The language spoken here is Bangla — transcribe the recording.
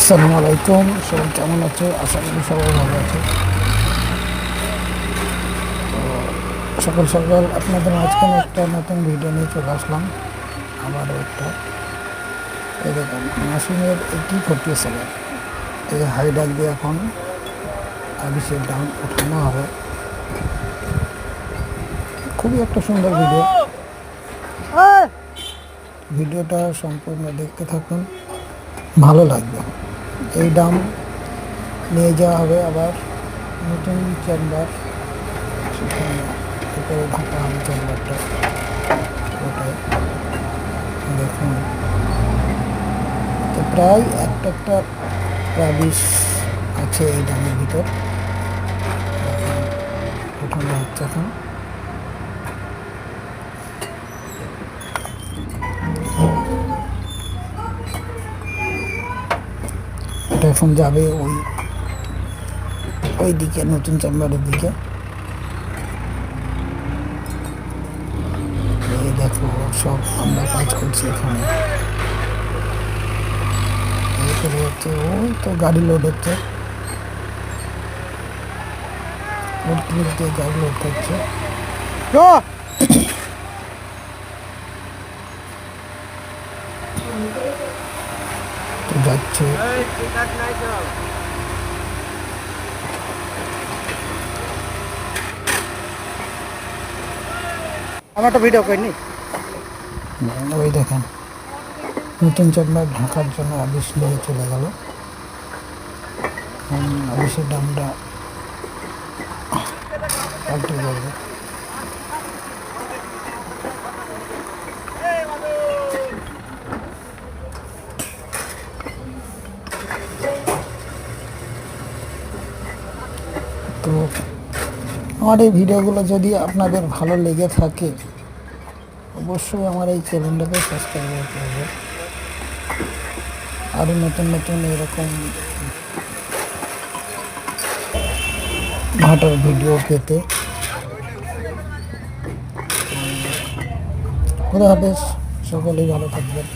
আসসালামু আলাইকুম, সবাই কেমন আছে? আশা করি সবাই ভালো আছে। সকাল সকাল আপনাদের মাঝখানে একটা নতুন ভিডিও নিয়ে চলে আসলাম। আবারও একটা এই দেখুন মেশিনের কী করতেছিল, এই হাইডাক দিয়ে এখন আবিষের দাম ওঠানো হবে। খুবই একটা সুন্দর ভিডিও, ভিডিওটা সম্পূর্ণ দেখতে থাকুন, ভালো লাগবে। এই দাম নিয়ে যাওয়া হবে আবার নতুন চেম্বার, সেখানে উপরে ঢাকা হবে চেম্বারটা। ওটাই দেখুন, তো প্রায় একটা প্রাবিশ আছে এই দামের ভিতর। ওঠানো হচ্ছে এখন। এটা এখন যাবে ওই দিকে, নতুন চেম্বারের দিকে। এই দেখো সব আমরা কাজ করছি এখানে। হচ্ছে ওই তো গাড়ি লোড হচ্ছে, দিয়ে গাড়ি লোড করছে। তো যাচ্ছে আমার তো ভিডিও করিনি। ওই দেখেন নতুন চেম্বার ঢাকার জন্য আবিষ নিয়ে চলে গেল। আবিষের দামটা পাল্টে যাবে। তো আমার এই ভিডিওগুলো যদি আপনাদের ভালো লেগে থাকে, অবশ্যই আমার এই চ্যানেলটাকে সাবস্ক্রাইব করতে হবে। আরও নতুন নতুন এরকম ভাটার ভিডিও পেতে। খোদা হাফেজ, সকলেই ভালো থাকবেন।